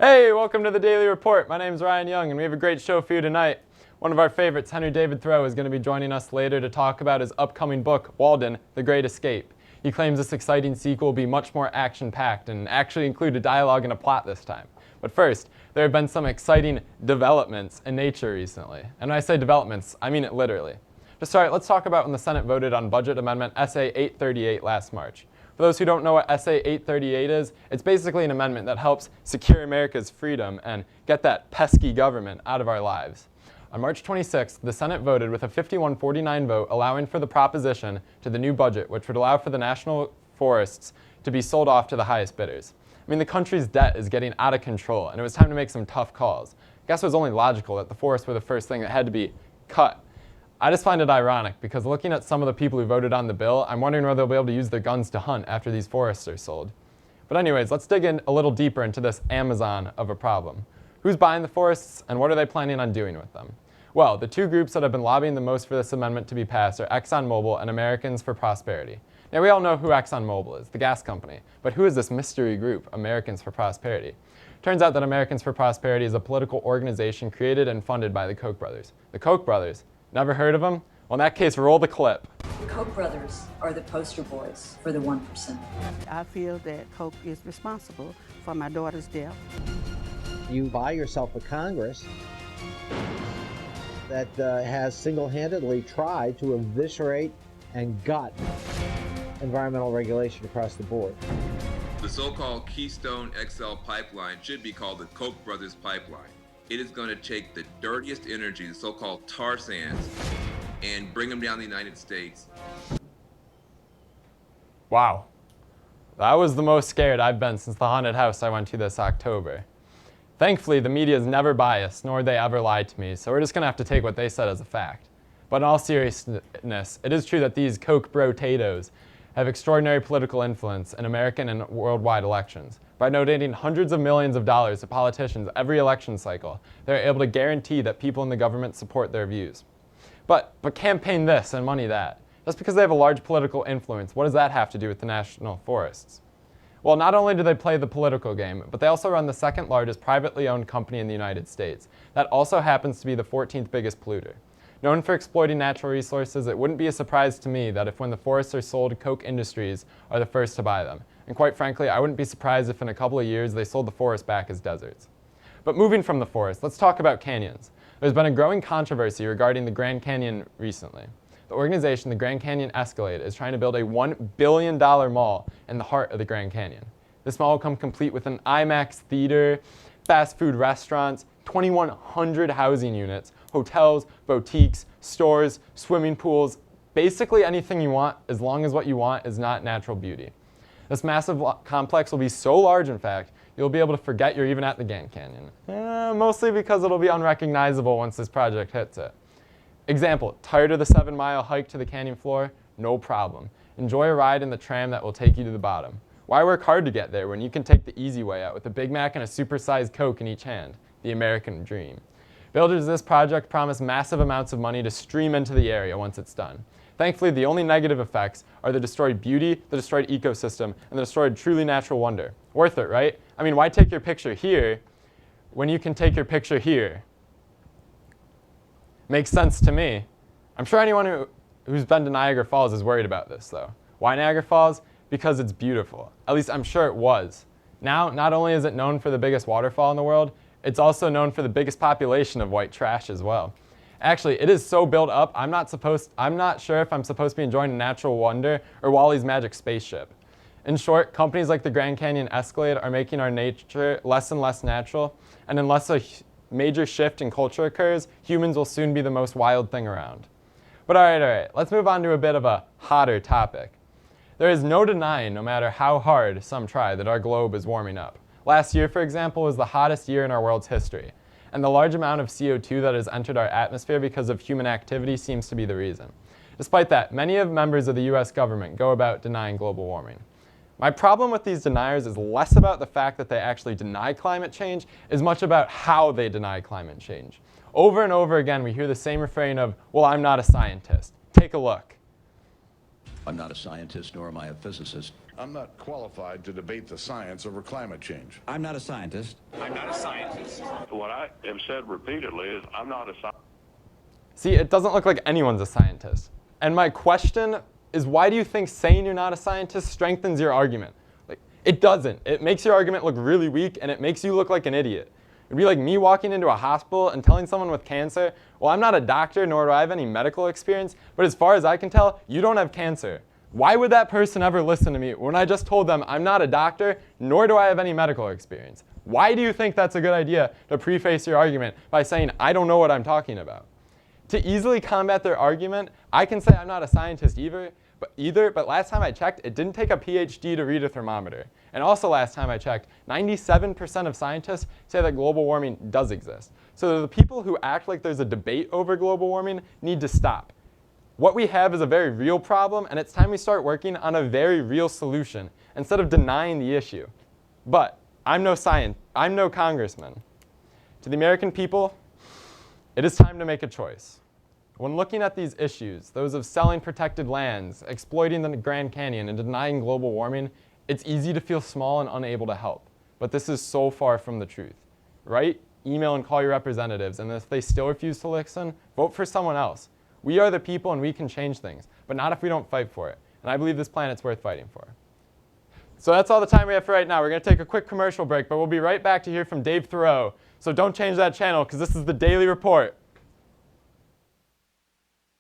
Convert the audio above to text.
Hey, welcome to the Daily Report. My name is Ryan Young, and we have a great show for you tonight. One of our favorites, Henry David Thoreau, is going to be joining us later to talk about his upcoming book, Walden, The Great Escape. He claims this exciting sequel will be much more action-packed and actually include a dialogue and a plot this time. But first, there have been some exciting developments in nature recently. And when I say developments, I mean it literally. To start, let's talk about when the Senate voted on Budget Amendment SA 838 last March. For those who don't know what SA 838 is, it's basically an amendment that helps secure America's freedom and get that pesky government out of our lives. On March 26th, the Senate voted with a 51-49 vote allowing for the proposition to the new budget, which would allow for the national forests to be sold off to the highest bidders. I mean, the country's debt is getting out of control, and it was time to make some tough calls. I guess it was only logical that the forests were the first thing that had to be cut. I just find it ironic because looking at some of the people who voted on the bill, I'm wondering whether they'll be able to use their guns to hunt after these forests are sold. But anyways, let's dig in a little deeper into this Amazon of a problem. Who's buying the forests, and what are they planning on doing with them? Well, the two groups that have been lobbying the most for this amendment to be passed are ExxonMobil and Americans for Prosperity. Now, we all know who ExxonMobil is, the gas company, but who is this mystery group, Americans for Prosperity? Turns out that Americans for Prosperity is a political organization created and funded by the Koch brothers. The Koch brothers? Never heard of them? Well, in that case, roll the clip. The Koch brothers are the poster boys for the 1%. I feel that Koch is responsible for my daughter's death. You buy yourself a Congress that has single-handedly tried to eviscerate and gut environmental regulation across the board. The so-called Keystone XL pipeline should be called the Koch brothers pipeline. It is going to take the dirtiest energy, the so-called tar sands, and bring them down the United States. Wow. That was the most scared I've been since the haunted house I went to this October. Thankfully, the media is never biased, nor they ever lied to me, so we're just going to have to take what they said as a fact. But in all seriousness, it is true that these Koch bro-tatoes have extraordinary political influence in American and worldwide elections. By donating hundreds of millions of dollars to politicians every election cycle, they're able to guarantee that people in the government support their views. But campaign this and money that. Just because they have a large political influence, what does that have to do with the national forests? Well, not only do they play the political game, but they also run the second largest privately owned company in the United States. That also happens to be the 14th biggest polluter. Known for exploiting natural resources, it wouldn't be a surprise to me that if when the forests are sold, Koch Industries are the first to buy them. And quite frankly, I wouldn't be surprised if in a couple of years they sold the forest back as deserts. But moving from the forest, let's talk about canyons. There's been a growing controversy regarding the Grand Canyon recently. The organization, the Grand Canyon Escalade, is trying to build a $1 billion mall in the heart of the Grand Canyon. This mall will come complete with an IMAX theater, fast food restaurants, 2,100 housing units, hotels, boutiques, stores, swimming pools, basically anything you want as long as what you want is not natural beauty. This massive complex will be so large, in fact, you'll be able to forget you're even at the Grand Canyon. Mostly because it'll be unrecognizable once this project hits it. Example, tired of the 7-mile hike to the canyon floor? No problem. Enjoy a ride in the tram that will take you to the bottom. Why work hard to get there when you can take the easy way out with a Big Mac and a supersized Coke in each hand? The American dream. Builders of this project promise massive amounts of money to stream into the area once it's done. Thankfully, the only negative effects are the destroyed beauty, the destroyed ecosystem, and the destroyed truly natural wonder. Worth it, right? I mean, why take your picture here when you can take your picture here? Makes sense to me. I'm sure anyone who's been to Niagara Falls is worried about this, though. Why Niagara Falls? Because it's beautiful. At least I'm sure it was. Now, not only is it known for the biggest waterfall in the world, it's also known for the biggest population of white trash as well. Actually, it is so built up, I'm not sure if I'm supposed to be enjoying a natural wonder or Wally's magic spaceship. In short, companies like the Grand Canyon Escalade are making our nature less and less natural, and unless a major shift in culture occurs, humans will soon be the most wild thing around. But all right, let's move on to a bit of a hotter topic. There is no denying, no matter how hard some try, that our globe is warming up. Last year, for example, was the hottest year in our world's history, and the large amount of CO2 that has entered our atmosphere because of human activity seems to be the reason. Despite that, many members of the US government go about denying global warming. My problem with these deniers is less about the fact that they actually deny climate change, as much about how they deny climate change. Over and over again, we hear the same refrain of, well, I'm not a scientist. Take a look. I'm not a scientist, nor am I a physicist. I'm not qualified to debate the science over climate change. I'm not a scientist. I'm not a scientist. What I have said repeatedly is I'm not a scientist. See, it doesn't look like anyone's a scientist. And my question is, why do you think saying you're not a scientist strengthens your argument? Like, it doesn't. It makes your argument look really weak, and it makes you look like an idiot. It'd be like me walking into a hospital and telling someone with cancer, well, I'm not a doctor, nor do I have any medical experience, but as far as I can tell, you don't have cancer. Why would that person ever listen to me when I just told them I'm not a doctor, nor do I have any medical experience? Why do you think that's a good idea to preface your argument by saying I don't know what I'm talking about? To easily combat their argument, I can say I'm not a scientist either, but last time I checked, it didn't take a PhD to read a thermometer. And also last time I checked, 97% of scientists say that global warming does exist. So the people who act like there's a debate over global warming need to stop. What we have is a very real problem, and it's time we start working on a very real solution instead of denying the issue. But I'm no congressman. To the American people, it is time to make a choice. When looking at these issues, those of selling protected lands, exploiting the Grand Canyon, and denying global warming, it's easy to feel small and unable to help. But this is so far from the truth. Write, email, and call your representatives, and if they still refuse to listen, vote for someone else. We are the people and we can change things, but not if we don't fight for it. And I believe this planet's worth fighting for. So that's all the time we have for right now. We're going to take a quick commercial break, but we'll be right back to hear from Dave Thoreau. So don't change that channel, because this is the Daily Report.